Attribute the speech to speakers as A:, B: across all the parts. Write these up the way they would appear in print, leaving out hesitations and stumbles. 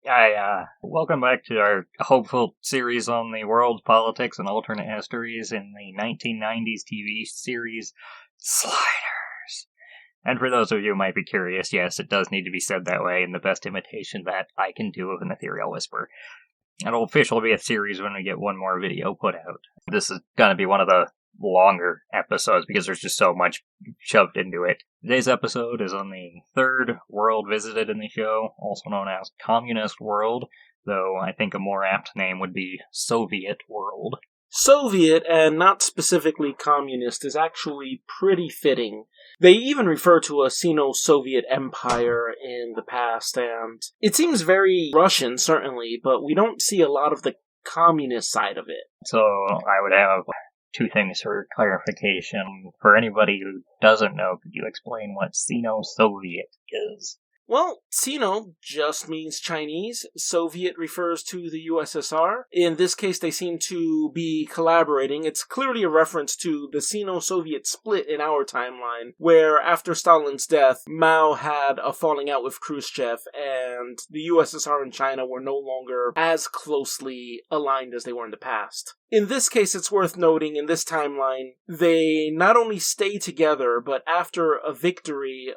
A: Welcome back to our hopeful series on the world, politics, and alternate histories in the 1990s TV series Sliders. And for those of you who might be curious, yes, it does need to be said that way in the best imitation that I can do of an ethereal whisper. It'll officially be a series when we get one more video put out. This is going to be one of the longer episodes because there's just so much shoved into it. Today's episode is on the third world visited in the show, also known as Communist World, though I think a more apt name would be Soviet World.
B: Soviet, and not specifically communist, is actually pretty fitting. They even refer to a Sino-Soviet empire in the past, and it seems very Russian, certainly, but we don't see a lot of the communist side of it.
A: So I would have two things for clarification. For anybody who doesn't know, could you explain what Sino-Soviet is?
B: Well, Sino just means Chinese. Soviet refers to the USSR. In this case, they seem to be collaborating. It's clearly a reference to the Sino-Soviet split in our timeline, where after Stalin's death, Mao had a falling out with Khrushchev, and the USSR and China were no longer as closely aligned as they were in the past. In this case, it's worth noting, in this timeline, they not only stay together, but after a victory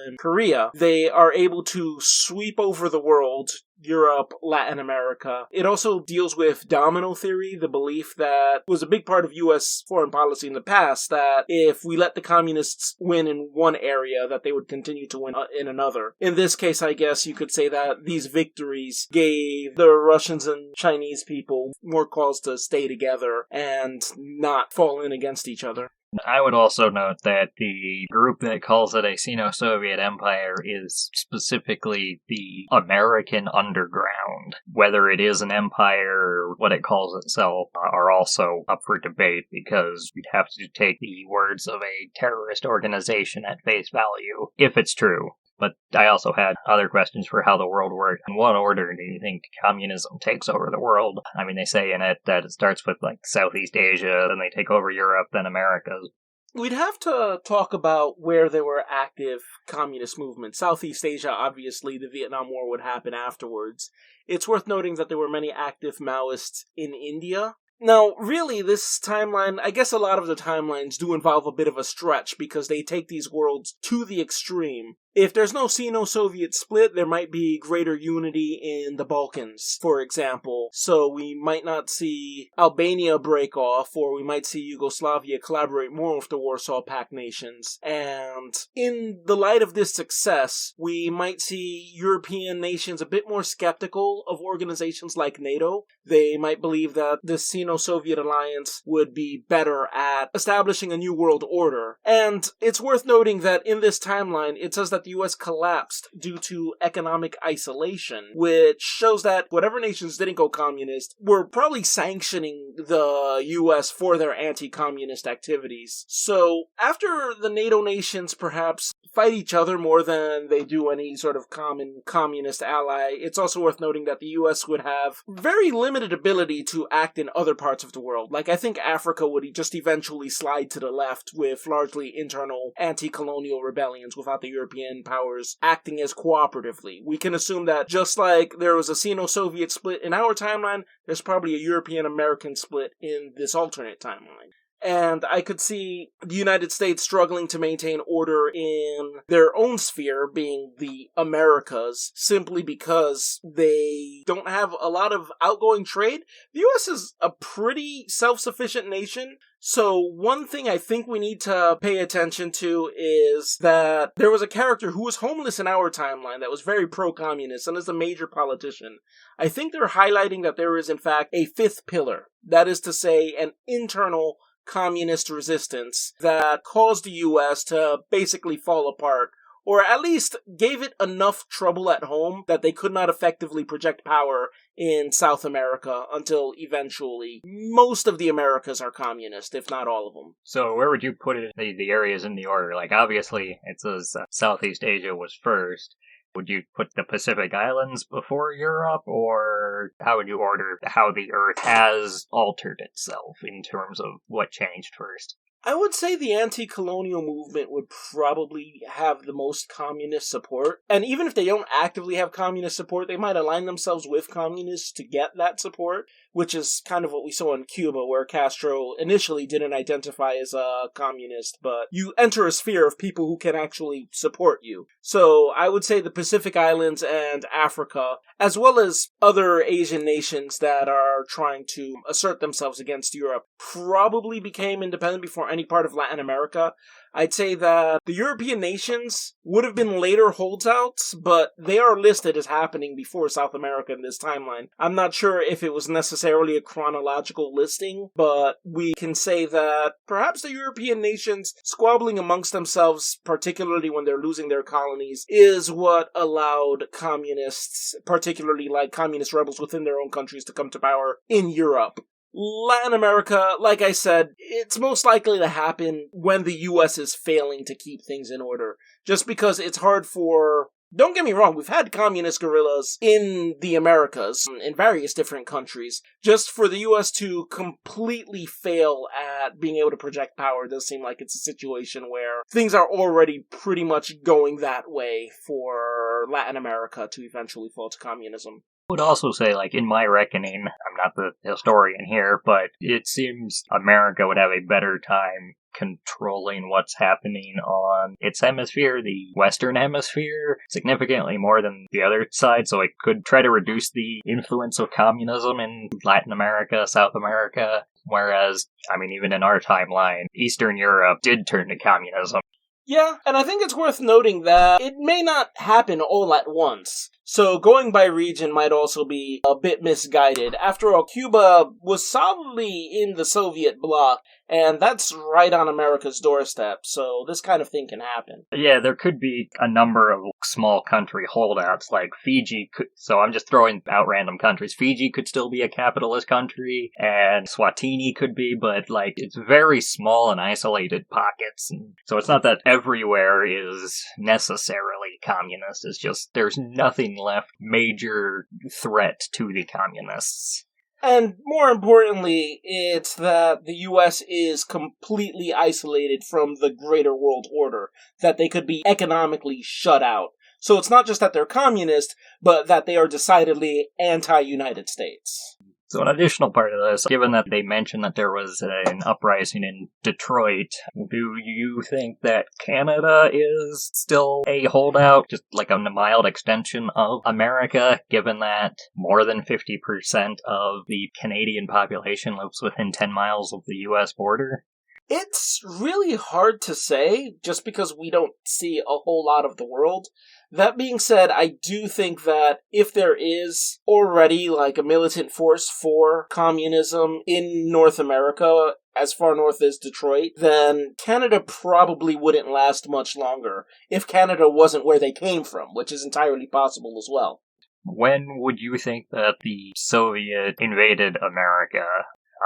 B: in Korea, they are able to sweep over the world, Europe, Latin America. It also deals with domino theory, the belief that was a big part of U.S. foreign policy in the past, that if we let the communists win in one area, that they would continue to win in another. In this case, I guess you could say that these victories gave the Russians and Chinese people more cause to stay together and not fall in against each other.
A: I would also note that the group that calls it a Sino-Soviet empire is specifically the American underground. Whether it is an empire or what it calls itself are also up for debate because you'd have to take the words of a terrorist organization at face value, if it's true. But I also had other questions for how the world works. In what order do you think communism takes over the world? I mean, they say in it that it starts with, Southeast Asia, then they take over Europe, then Americas.
B: We'd have to talk about where there were active communist movements. Southeast Asia, obviously, the Vietnam War would happen afterwards. It's worth noting that there were many active Maoists in India. Now, really, this timeline, I guess a lot of the timelines do involve a bit of a stretch because they take these worlds to the extreme. If there's no Sino-Soviet split, there might be greater unity in the Balkans, for example. So we might not see Albania break off, or we might see Yugoslavia collaborate more with the Warsaw Pact nations. And in the light of this success, we might see European nations a bit more skeptical of organizations like NATO. They might believe that the Sino-Soviet alliance would be better at establishing a new world order. And it's worth noting that in this timeline, it says that the U.S. collapsed due to economic isolation, which shows that whatever nations didn't go communist were probably sanctioning the U.S. for their anti-communist activities. So, after the NATO nations perhaps fight each other more than they do any sort of common communist ally, it's also worth noting that the U.S. would have very limited ability to act in other parts of the world. I think Africa would just eventually slide to the left with largely internal anti-colonial rebellions without the European powers acting as cooperatively. We can assume that just like there was a Sino-Soviet split in our timeline, there's probably a European-American split in this alternate timeline. And I could see the United States struggling to maintain order in their own sphere, being the Americas, simply because they don't have a lot of outgoing trade. The U.S. is a pretty self-sufficient nation. So one thing I think we need to pay attention to is that there was a character who was homeless in our timeline that was very pro-communist and is a major politician. I think they're highlighting that there is in fact a fifth pillar. That is to say, an internal communist resistance that caused the U.S. to basically fall apart, or at least gave it enough trouble at home that they could not effectively project power in South America until eventually most of the Americas are communist, if not all of them.
A: So where would you put it, the areas in the order? Obviously, it says Southeast Asia was first. Would you put the Pacific Islands before Europe, or how would you order how the Earth has altered itself in terms of what changed first?
B: I would say the anti-colonial movement would probably have the most communist support. And even if they don't actively have communist support, they might align themselves with communists to get that support, which is kind of what we saw in Cuba, where Castro initially didn't identify as a communist, but you enter a sphere of people who can actually support you. So I would say the Pacific Islands and Africa, as well as other Asian nations that are trying to assert themselves against Europe, probably became independent before any part of Latin America. I'd say that the European nations would have been later holdouts, but they are listed as happening before South America in this timeline. I'm not sure if it was necessarily a chronological listing, but we can say that perhaps the European nations squabbling amongst themselves, particularly when they're losing their colonies, is what allowed communists, particularly like communist rebels within their own countries, to come to power in Europe. Latin America, like I said, it's most likely to happen when the U.S. is failing to keep things in order. Just because it's hard for... Don't get me wrong, we've had communist guerrillas in the Americas, in various different countries. Just for the U.S. to completely fail at being able to project power does seem like it's a situation where things are already pretty much going that way for Latin America to eventually fall to communism.
A: I would also say, like, in my reckoning, I'm not the historian here, but it seems America would have a better time controlling what's happening on its hemisphere, the Western Hemisphere, significantly more than the other side, so it could try to reduce the influence of communism in Latin America, South America, whereas, I mean, even in our timeline, Eastern Europe did turn to communism.
B: Yeah, and I think it's worth noting that it may not happen all at once. So going by region might also be a bit misguided. After all, Cuba was solidly in the Soviet bloc, and that's right on America's doorstep, so this kind of thing can happen.
A: Yeah, there could be a number of small country holdouts, like Fiji could, so I'm just throwing out random countries. Fiji could still be a capitalist country, and Swatini could be, but, like, it's very small and isolated pockets, and so it's not that everywhere is necessarily communist, it's just there's nothing left major threat to the communists.
B: And more importantly, it's that the US is completely isolated from the greater world order, that they could be economically shut out. So it's not just that they're communist, but that they are decidedly anti-United States.
A: So an additional part of this, given that they mentioned that there was an uprising in Detroit, do you think that Canada is still a holdout, just like a mild extension of America, given that more than 50% of the Canadian population lives within 10 miles of the US border?
B: It's really hard to say, just because we don't see a whole lot of the world. That being said, I do think that if there is already like a militant force for communism in North America, as far north as Detroit, then Canada probably wouldn't last much longer if Canada wasn't where they came from, which is entirely possible as well.
A: When would you think that the Soviet invaded America?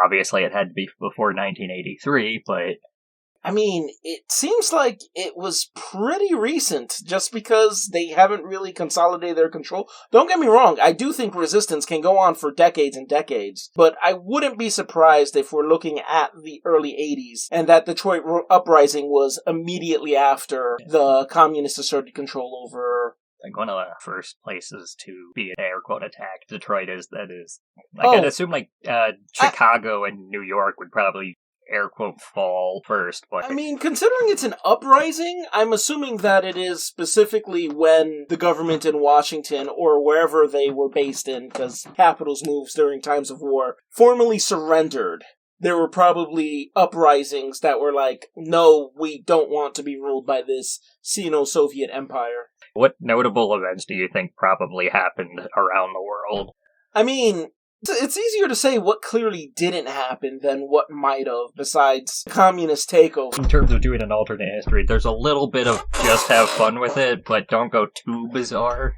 A: Obviously, it had to be before 1983, but...
B: I mean, it seems like it was pretty recent, just because they haven't really consolidated their control. Don't get me wrong, I do think resistance can go on for decades and decades, but I wouldn't be surprised if we're looking at the early 80s, and that Detroit uprising was immediately after the communists asserted control over...
A: Like, one of the first places to be an air quote attacked, Detroit is. I'd assume, like, Chicago and New York would probably air quote fall first, but...
B: I mean, considering it's an uprising, I'm assuming that it is specifically when the government in Washington, or wherever they were based in, because capitals moves during times of war, formally surrendered. There were probably uprisings that were like, no, we don't want to be ruled by this Sino-Soviet empire.
A: What notable events do you think probably happened around the world?
B: I mean, it's easier to say what clearly didn't happen than what might have, besides communist takeover.
A: In terms of doing an alternate history, there's a little bit of just have fun with it, but don't go too bizarre.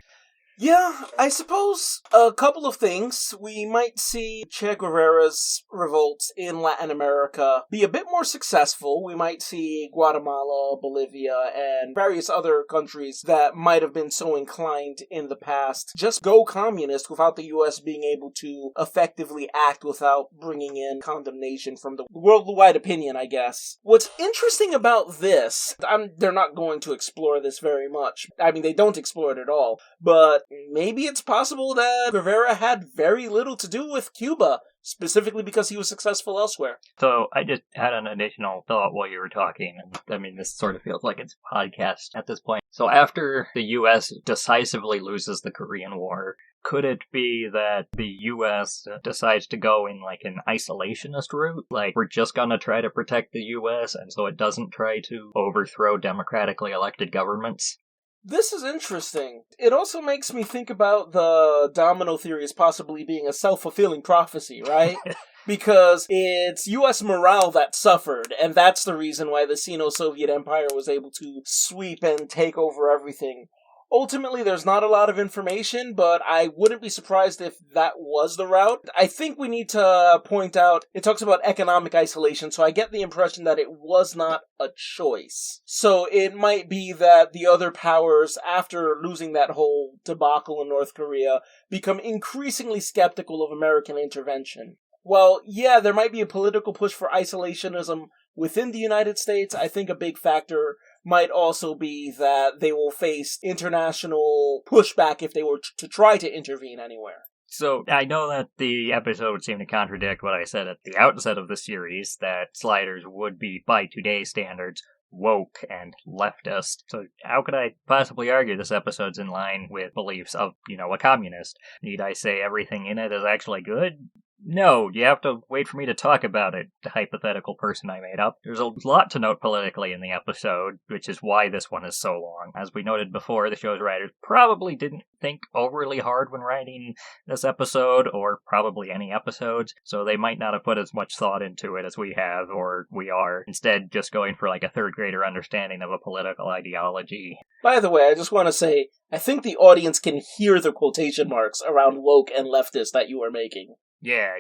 B: Yeah, I suppose a couple of things. We might see Che Guevara's revolts in Latin America be a bit more successful. We might see Guatemala, Bolivia, and various other countries that might have been so inclined in the past just go communist without the U.S. being able to effectively act without bringing in condemnation from the worldwide opinion, I guess. What's interesting about this, they're not going to explore this very much. I mean, they don't explore it at all, but maybe it's possible that Guevara had very little to do with Cuba, specifically because he was successful elsewhere.
A: So I just had an additional thought while you were talking, and I mean, this sort of feels like it's a podcast at this point. So after the U.S. decisively loses the Korean War, could it be that the U.S. decides to go in like an isolationist route? Like, we're just gonna try to protect the U.S., and so it doesn't try to overthrow democratically elected governments?
B: This is interesting. It also makes me think about the domino theory as possibly being a self-fulfilling prophecy, right? Because it's U.S. morale that suffered, and that's the reason why the Sino-Soviet Empire was able to sweep and take over everything. Ultimately, there's not a lot of information, but I wouldn't be surprised if that was the route. I think we need to point out, it talks about economic isolation, so I get the impression that it was not a choice. So it might be that the other powers, after losing that whole debacle in North Korea, become increasingly skeptical of American intervention. Well, yeah, there might be a political push for isolationism within the United States. I think a big factor might also be that they will face international pushback if they were to try to intervene anywhere.
A: So, I know that the episode seemed to contradict what I said at the outset of the series, that Sliders would be, by today's standards, woke and leftist. So how could I possibly argue this episode's in line with beliefs of, a communist? Need I say everything in it is actually good? No, you have to wait for me to talk about it, the hypothetical person I made up. There's a lot to note politically in the episode, which is why this one is so long. As we noted before, the show's writers probably didn't think overly hard when writing this episode, or probably any episodes, so they might not have put as much thought into it as we have, or we are, instead just going for like a third grader understanding of a political ideology.
B: By the way, I just want to say, I think the audience can hear the quotation marks around woke and leftist that you are making.
A: Yeah.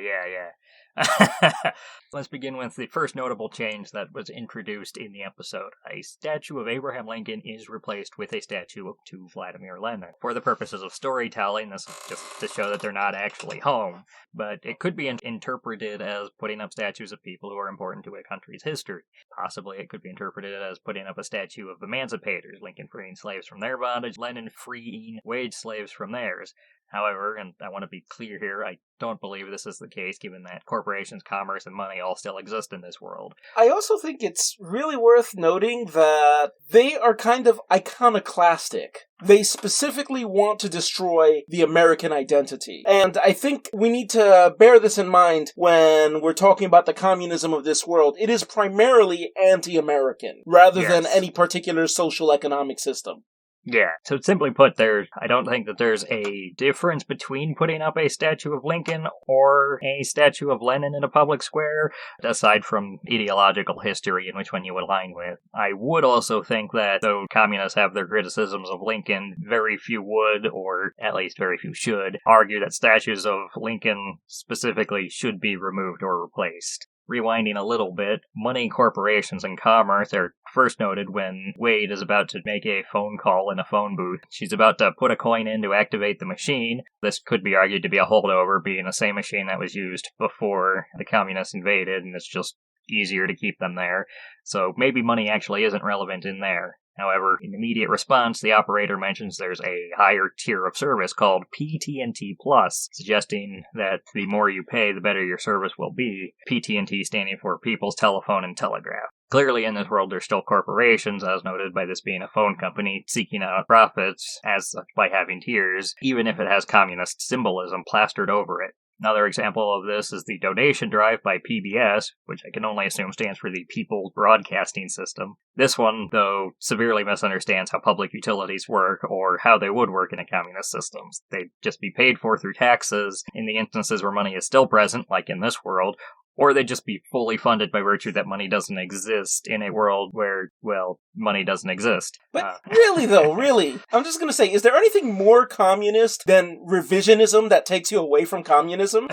A: Let's begin with the first notable change that was introduced in the episode. A statue of Abraham Lincoln is replaced with a statue to Vladimir Lenin. For the purposes of storytelling, this is just to show that they're not actually home, but it could be interpreted as putting up statues of people who are important to a country's history. Possibly it could be interpreted as putting up a statue of emancipators, Lincoln freeing slaves from their bondage, Lenin freeing wage slaves from theirs. However, and I want to be clear here, I don't believe this is the case, given that corporations, commerce, and money all still exist in this world.
B: I also think it's really worth noting that they are kind of iconoclastic. They specifically want to destroy the American identity. And I think we need to bear this in mind when we're talking about the communism of this world. It is primarily anti-American, rather than any particular social economic system.
A: Yeah, so simply put, I don't think that there's a difference between putting up a statue of Lincoln or a statue of Lenin in a public square, aside from ideological history and which one you align with. I would also think that, though communists have their criticisms of Lincoln, very few would, or at least very few should, argue that statues of Lincoln specifically should be removed or replaced. Rewinding a little bit, money, corporations, and commerce are first noted when Wade is about to make a phone call in a phone booth. She's about to put a coin in to activate the machine. This could be argued to be a holdover, being the same machine that was used before the communists invaded, and it's just easier to keep them there. So maybe money actually isn't relevant in there. However, in immediate response, the operator mentions there's a higher tier of service called PT&T Plus, suggesting that the more you pay, the better your service will be. PT&T standing for People's Telephone and Telegraph. Clearly, in this world, there's still corporations, as noted by this being a phone company, seeking out profits, as such by having tiers, even if it has communist symbolism plastered over it. Another example of this is the donation drive by PBS, which I can only assume stands for the People's Broadcasting System. This one, though, severely misunderstands how public utilities work or how they would work in a communist system. They'd just be paid for through taxes in the instances where money is still present, like in this world, Or they'd just be fully funded by virtue that money doesn't exist in a world where, well, money doesn't exist.
B: But really, though, really, I'm just going to say, is there anything more communist than revisionism that takes you away from communism?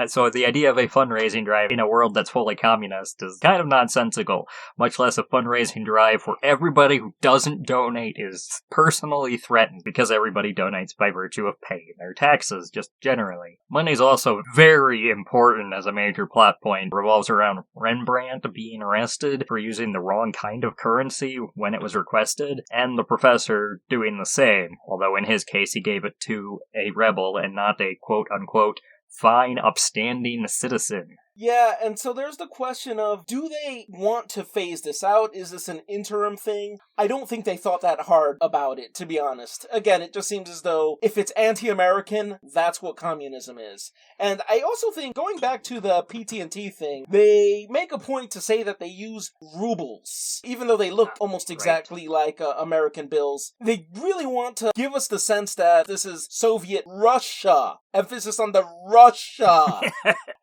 A: So the idea of a fundraising drive in a world that's fully communist is kind of nonsensical, much less a fundraising drive where everybody who doesn't donate is personally threatened because everybody donates by virtue of paying their taxes, just generally. Money's also very important as a major plot point. It revolves around Rembrandt being arrested for using the wrong kind of currency when it was requested, and the professor doing the same, although in his case he gave it to a rebel and not a quote-unquote fine, upstanding citizen.
B: Yeah, and so there's the question of, do they want to phase this out? Is this an interim thing? I don't think they thought that hard about it, to be honest. Again, it just seems as though if it's anti-American, that's what communism is. And I also think, going back to the PT&T thing, they make a point to say that they use rubles, even though they look almost exactly like American bills. They really want to give us the sense that this is Soviet Russia. Emphasis on the Russia.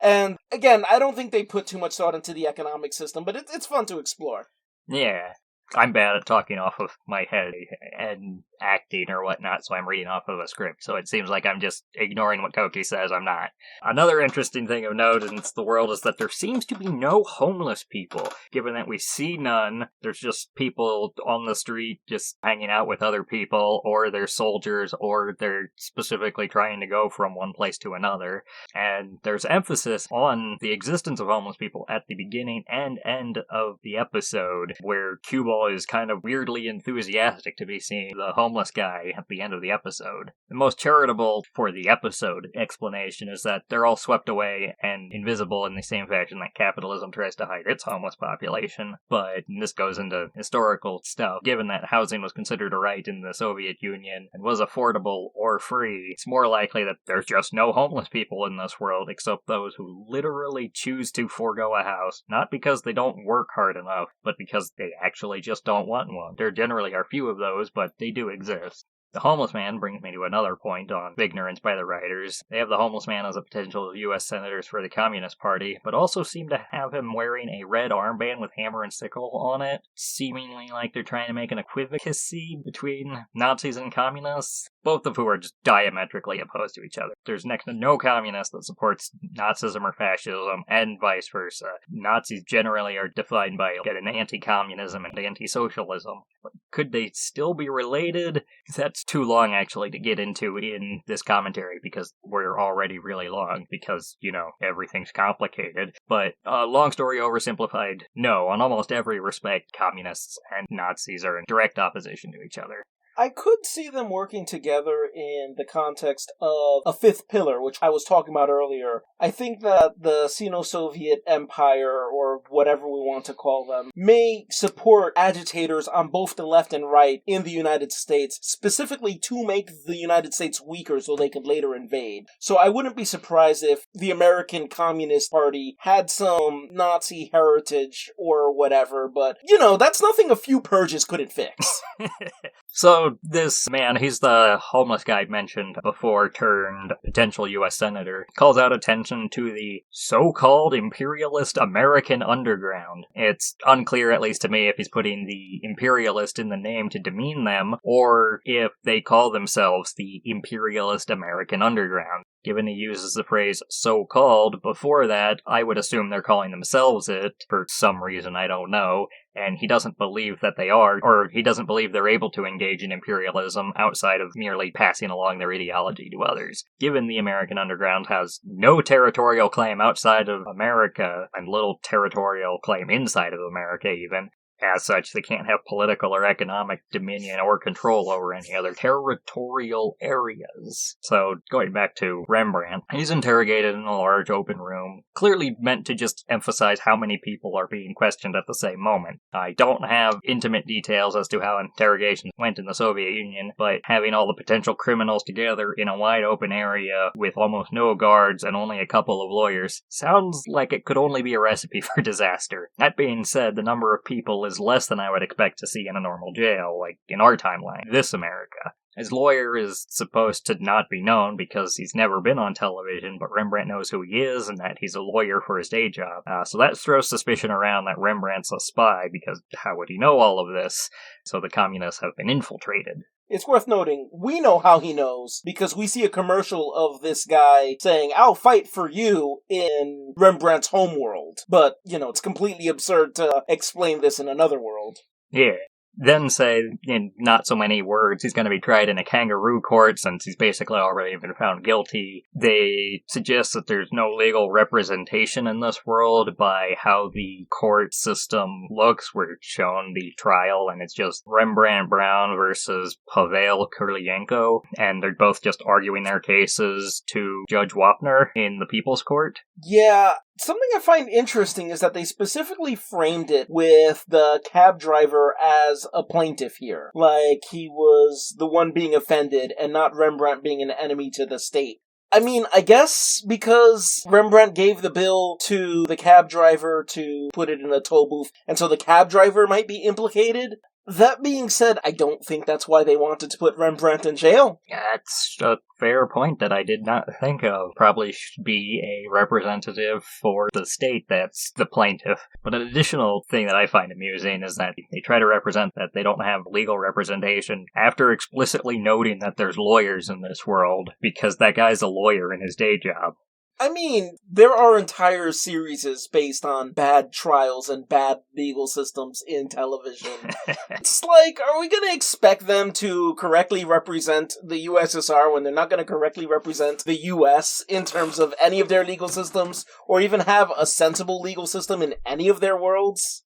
B: And again, I don't think they put too much thought into the economic system, but it's fun to explore.
A: Yeah. I'm bad at talking off of my head and acting or whatnot, so I'm reading off of a script, so it seems like I'm just ignoring what Coquí says. I'm not. Another interesting thing of note in the world is that there seems to be no homeless people. Given that we see none, there's just people on the street just hanging out with other people, or they're soldiers, or they're specifically trying to go from one place to another. And there's emphasis on the existence of homeless people at the beginning and end of the episode, where Cuba is kind of weirdly enthusiastic to be seeing the homeless guy at the end of the episode. The most charitable for the episode explanation is that they're all swept away and invisible in the same fashion that capitalism tries to hide its homeless population. But this goes into historical stuff. Given that housing was considered a right in the Soviet Union and was affordable or free, it's more likely that there's just no homeless people in this world except those who literally choose to forego a house, not because they don't work hard enough, but because they actually just don't want one. There generally are few of those, but they do exist. The homeless man brings me to another point on ignorance by the writers. They have the homeless man as a potential U.S. senator for the Communist Party, but also seem to have him wearing a red armband with hammer and sickle on it, seemingly like they're trying to make an equivacy between Nazis and communists, both of who are just diametrically opposed to each other. There's next to no communist that supports Nazism or fascism, and vice versa. Nazis generally are defined by an anti-communism and anti-socialism. But could they still be related? That's too long, actually, to get into in this commentary, because we're already really long, because, everything's complicated. But, long story oversimplified, no, on almost every respect, communists and Nazis are in direct opposition to each other.
B: I could see them working together in the context of a fifth pillar, which I was talking about earlier. I think that the Sino-Soviet Empire, or whatever we want to call them, may support agitators on both the left and right in the United States, specifically to make the United States weaker so they could later invade. So I wouldn't be surprised if the American Communist Party had some Nazi heritage or whatever, but, that's nothing a few purges couldn't fix.
A: So this man, he's the homeless guy mentioned before, turned potential U.S. senator, calls out attention to the so-called imperialist American underground. It's unclear, at least to me, if he's putting the imperialist in the name to demean them, or if they call themselves the imperialist American underground. Given he uses the phrase so-called before that, I would assume they're calling themselves it, for some reason I don't know, and he doesn't believe that they are, or he doesn't believe they're able to engage in imperialism outside of merely passing along their ideology to others. Given the American underground has no territorial claim outside of America, and little territorial claim inside of America even, as such, they can't have political or economic dominion or control over any other territorial areas. So, going back to Rembrandt, he's interrogated in a large open room, clearly meant to just emphasize how many people are being questioned at the same moment. I don't have intimate details as to how interrogations went in the Soviet Union, but having all the potential criminals together in a wide open area with almost no guards and only a couple of lawyers sounds like it could only be a recipe for disaster. That being said, the number of people is less than I would expect to see in a normal jail, like in our timeline, this America. His lawyer is supposed to not be known because he's never been on television, but Rembrandt knows who he is and that he's a lawyer for his day job. So that throws suspicion around that Rembrandt's a spy, because how would he know all of this? So the communists have been infiltrated.
B: It's worth noting, we know how he knows, because we see a commercial of this guy saying, "I'll fight for you," in Rembrandt's homeworld. But, it's completely absurd to explain this in another world.
A: Yeah. Then say, in not so many words, he's going to be tried in a kangaroo court since he's basically already been found guilty. They suggest that there's no legal representation in this world by how the court system looks. We're shown the trial, and it's just Rembrandt Brown versus Pavel Kurlienko, and they're both just arguing their cases to Judge Wapner in the People's Court.
B: Yeah. Something I find interesting is that they specifically framed it with the cab driver as a plaintiff here. Like, he was the one being offended and not Rembrandt being an enemy to the state. I mean, I guess because Rembrandt gave the bill to the cab driver to put it in a toll booth, and so the cab driver might be implicated. That being said, I don't think that's why they wanted to put Rembrandt in jail.
A: That's a fair point that I did not think of. Probably should be a representative for the state that's the plaintiff. But an additional thing that I find amusing is that they try to represent that they don't have legal representation after explicitly noting that there's lawyers in this world, because that guy's a lawyer in his day job.
B: I mean, there are entire series based on bad trials and bad legal systems in television. It's like, are we going to expect them to correctly represent the USSR when they're not going to correctly represent the US in terms of any of their legal systems, or even have a sensible legal system in any of their worlds?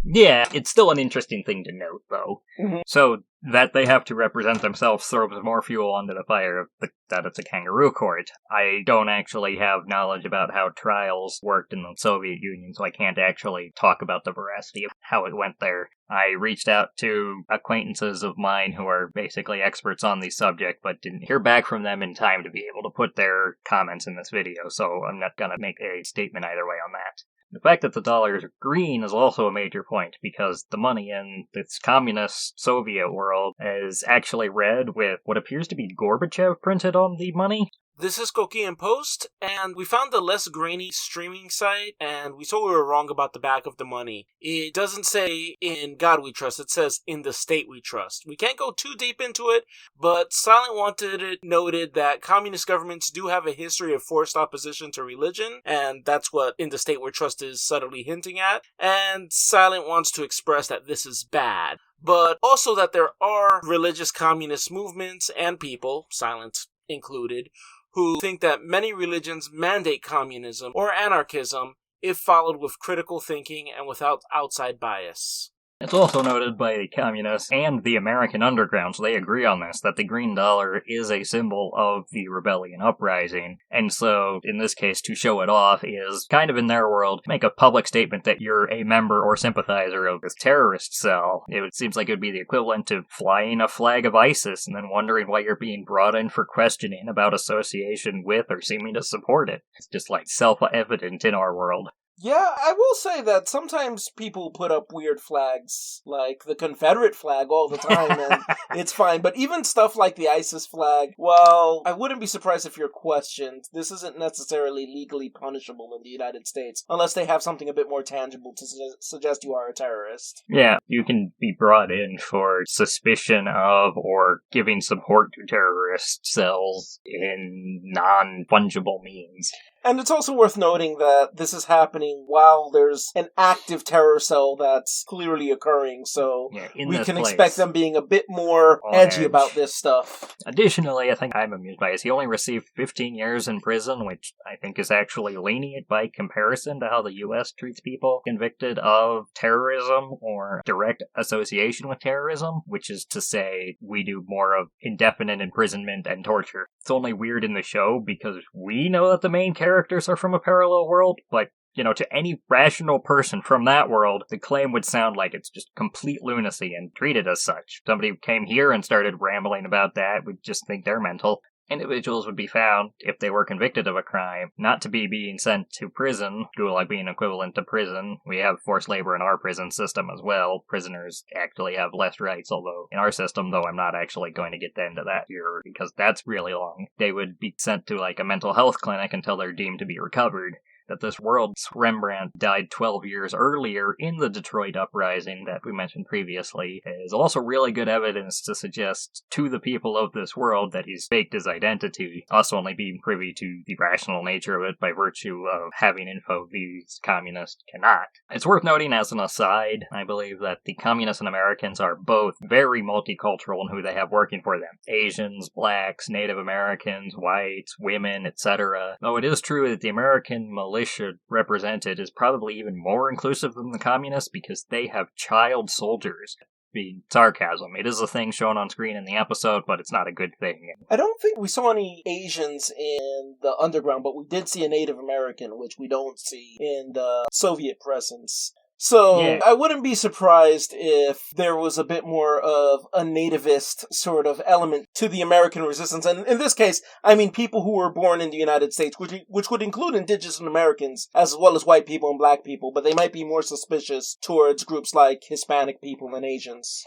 A: Yeah, it's still an interesting thing to note, though.
B: Mm-hmm.
A: So, that they have to represent themselves throws more fuel onto the fire of that it's a kangaroo court. I don't actually have knowledge about how trials worked in the Soviet Union, so I can't actually talk about the veracity of how it went there. I reached out to acquaintances of mine who are basically experts on the subject, but didn't hear back from them in time to be able to put their comments in this video, so I'm not gonna make a statement either way on that. The fact that the dollar is green is also a major point, because the money in this communist Soviet world is actually red with what appears to be Gorbachev printed on the money.
B: This is Coquí in Post, and we found the less grainy streaming site, and we saw we were wrong about the back of the money. It doesn't say "in God we trust," it says "in the state we trust." We can't go too deep into it, but Silent Wanted it noted that communist governments do have a history of forced opposition to religion, and that's what "in the state we trust" is subtly hinting at, and Silent wants to express that this is bad. But also that there are religious communist movements and people, Silent included, who think that many religions mandate communism or anarchism if followed with critical thinking and without outside bias.
A: It's also noted by the communists and the American underground, so they agree on this, that the green dollar is a symbol of the rebellion uprising. And so, in this case, to show it off is, kind of in their world, make a public statement that you're a member or sympathizer of this terrorist cell. It seems like it would be the equivalent to flying a flag of ISIS and then wondering why you're being brought in for questioning about association with or seeming to support it. It's just like self-evident in our world.
B: Yeah, I will say that sometimes people put up weird flags, like the Confederate flag all the time, and it's fine. But even stuff like the ISIS flag, well, I wouldn't be surprised if you're questioned. This isn't necessarily legally punishable in the United States, unless they have something a bit more tangible to suggest you are a terrorist.
A: Yeah, you can be brought in for suspicion of or giving support to terrorist cells in non-fungible means.
B: And it's also worth noting that this is happening while there's an active terror cell that's clearly occurring, so we can expect them being a bit more edgy about this stuff.
A: Additionally, I think I'm amused by is he only received 15 years in prison, which I think is actually lenient by comparison to how the U.S. treats people convicted of terrorism or direct association with terrorism, which is to say we do more of indefinite imprisonment and torture. It's only weird in the show because we know that the main characters are from a parallel world, but, to any rational person from that world, the claim would sound like it's just complete lunacy and treated as such. Somebody came here and started rambling about that, we'd just think they're mental. individuals would be found, if they were convicted of a crime, not to be being sent to prison, gulag being equivalent to prison. We have forced labor in our prison system as well. Prisoners actually have less rights, although in our system, though I'm not actually going to get into that here, because that's really long. They would be sent to like a mental health clinic until they're deemed to be recovered. That this world's Rembrandt died 12 years earlier in the Detroit uprising that we mentioned previously is also really good evidence to suggest to the people of this world that he's faked his identity, us only being privy to the rational nature of it by virtue of having info these communists cannot. It's worth noting as an aside, I believe that the communists and Americans are both very multicultural in who they have working for them. Asians, blacks, Native Americans, whites, women, etc. Though it is true that the American militia represented is probably even more inclusive than the communists because they have child soldiers. Being sarcasm. It is a thing shown on screen in the episode, but it's not a good thing.
B: I don't think we saw any Asians in the underground, but we did see a Native American, which we don't see in the Soviet presence. So, yeah. I wouldn't be surprised if there was a bit more of a nativist sort of element to the American resistance. And in this case, I mean people who were born in the United States, which would include indigenous Americans, as well as white people and black people, but they might be more suspicious towards groups like Hispanic people and Asians.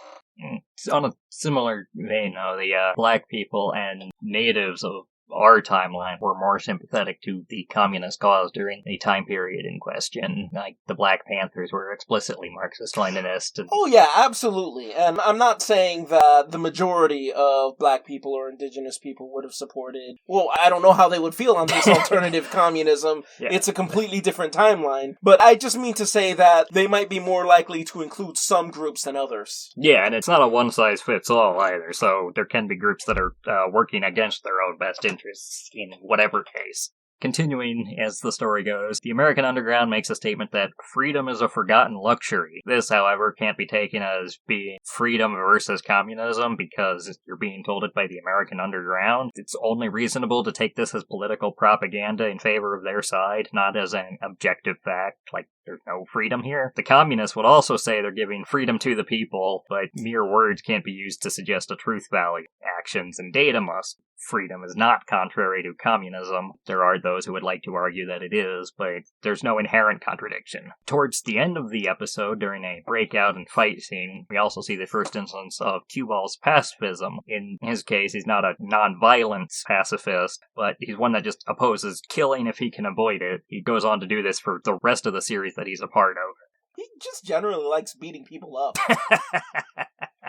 A: On a similar vein, though, the black people and natives of our timeline were more sympathetic to the communist cause during the time period in question. Like, the Black Panthers were explicitly Marxist-Leninist.
B: Oh yeah, absolutely. And I'm not saying that the majority of black people or indigenous people would have supported... Well, I don't know how they would feel on this alternative communism. Yeah. It's a completely different timeline. But I just mean to say that they might be more likely to include some groups than others.
A: Yeah, and it's not a one-size-fits-all either, so there can be groups that are working against their own best interests in whatever case. Continuing as the story goes, the American Underground makes a statement that freedom is a forgotten luxury. This, however, can't be taken as being freedom versus communism because you're being told it by the American Underground. It's only reasonable to take this as political propaganda in favor of their side, not as an objective fact, like there's no freedom here. The communists would also say they're giving freedom to the people, but mere words can't be used to suggest a truth value. Actions and data must. Freedom is not contrary to communism. There are those who would like to argue that it is, but there's no inherent contradiction. Towards the end of the episode, during a breakout and fight scene, we also see the first instance of Q-Ball's pacifism. In his case, he's not a non-violence pacifist, but he's one that just opposes killing if he can avoid it. He goes on to do this for the rest of the series that he's a part of.
B: He just generally likes beating people up.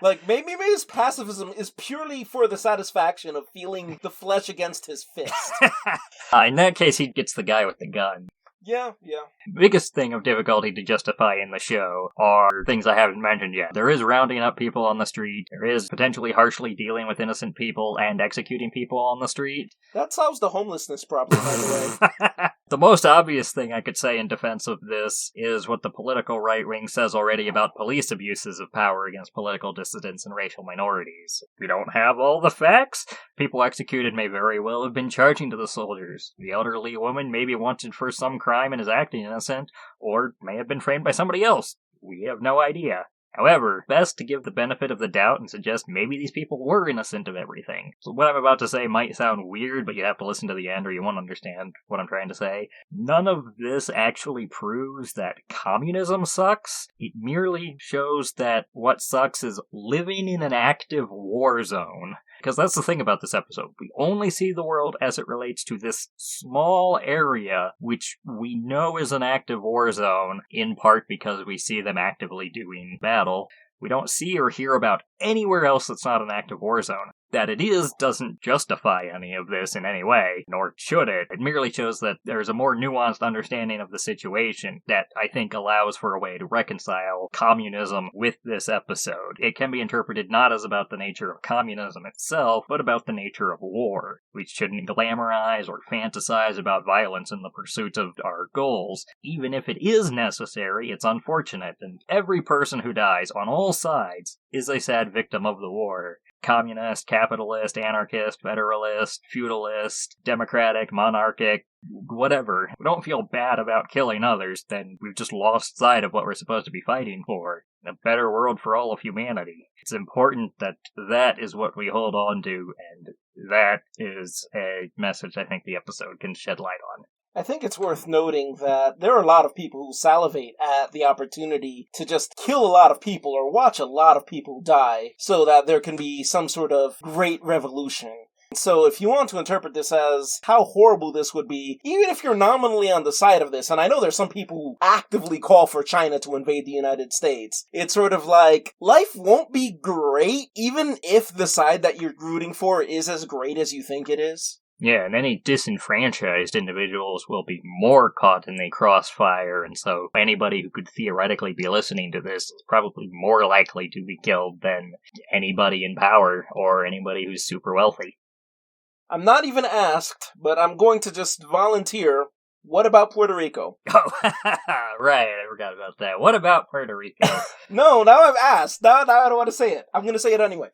B: Like, maybe his pacifism is purely for the satisfaction of feeling the flesh against his fist.
A: In that case, he gets the guy with the gun.
B: Yeah.
A: Biggest thing of difficulty to justify in the show are things I haven't mentioned yet. There is rounding up people on the street. There is potentially harshly dealing with innocent people and executing people on the street.
B: That solves the homelessness problem, by the way.
A: The most obvious thing I could say in defense of this is what the political right wing says already about police abuses of power against political dissidents and racial minorities. We don't have all the facts. People executed may very well have been charging to the soldiers. The elderly woman may be wanted for some crime and is acting innocent, or may have been framed by somebody else. We have no idea. However, best to give the benefit of the doubt and suggest maybe these people were innocent of everything. So what I'm about to say might sound weird, but you have to listen to the end or you won't understand what I'm trying to say. None of this actually proves that communism sucks. It merely shows that what sucks is living in an active war zone. Because that's the thing about this episode. We only see the world as it relates to this small area, which we know is an active war zone, in part because we see them actively doing battle. We don't see or hear about anywhere else that's not an active war zone. That it is doesn't justify any of this in any way, nor should it. It merely shows that there's a more nuanced understanding of the situation that I think allows for a way to reconcile communism with this episode. It can be interpreted not as about the nature of communism itself, but about the nature of war. We shouldn't glamorize or fantasize about violence in the pursuit of our goals. Even if it is necessary, it's unfortunate, and every person who dies on all sides is a sad victim of the war. Communist, capitalist, anarchist, federalist, feudalist, democratic, monarchic, whatever. We don't feel bad about killing others, then we've just lost sight of what we're supposed to be fighting for. A better world for all of humanity. It's important that that is what we hold on to, and that is a message I think the episode can shed light on.
B: I think it's worth noting that there are a lot of people who salivate at the opportunity to just kill a lot of people or watch a lot of people die so that there can be some sort of great revolution. So if you want to interpret this as how horrible this would be, even if you're nominally on the side of this, and I know there's some people who actively call for China to invade the United States, it's sort of like, life won't be great even if the side that you're rooting for is as great as you think it is.
A: Yeah, and any disenfranchised individuals will be more caught in the crossfire, and so anybody who could theoretically be listening to this is probably more likely to be killed than anybody in power or anybody who's super wealthy.
B: I'm not even asked, but I'm going to just volunteer. What about Puerto Rico?
A: Oh, right, I forgot about that. What about Puerto Rico?
B: No, now I've asked. Now I don't want to say it. I'm going to say it anyway.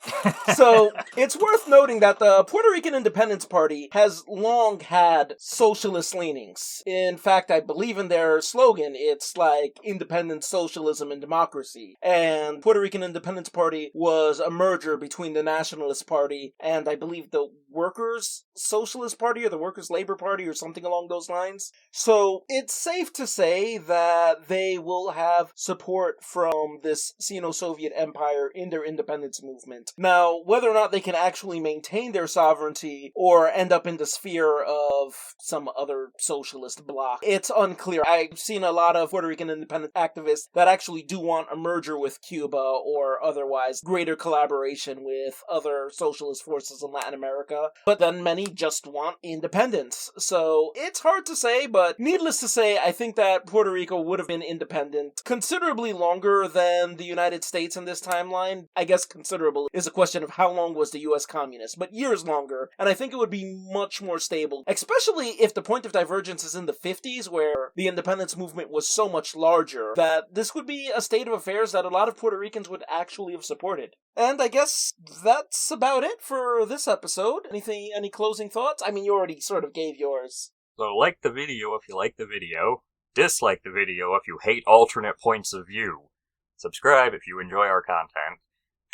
B: So, it's worth noting that the Puerto Rican Independence Party has long had socialist leanings. In fact, I believe in their slogan, it's like independence, socialism, and democracy. And Puerto Rican Independence Party was a merger between the Nationalist Party and I believe the Workers' Socialist Party or the Workers' Labor Party or something along those lines. So it's safe to say that they will have support from this Sino-Soviet empire in their independence movement. Now, whether or not they can actually maintain their sovereignty or end up in the sphere of some other socialist bloc, it's unclear. I've seen a lot of Puerto Rican independent activists that actually do want a merger with Cuba or otherwise greater collaboration with other socialist forces in Latin America, but then many just want independence. So it's hard to say, but needless to say, I think that Puerto Rico would have been independent considerably longer than the United States in this timeline. I guess considerable is a question of how long was the US communist, but years longer, and I think it would be much more stable, especially if the point of divergence is in the 50s, where the independence movement was so much larger, that this would be a state of affairs that a lot of Puerto Ricans would actually have supported. And I guess that's about it for this episode. Any closing thoughts? I mean, you already sort of gave yours.
A: So like the video if you like the video, dislike the video if you hate alternate points of view, subscribe if you enjoy our content,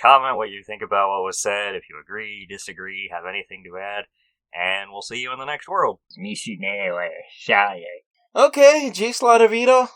A: comment what you think about what was said, if you agree, disagree, have anything to add, and we'll see you in the next world.
B: Okay, G. Slautavito.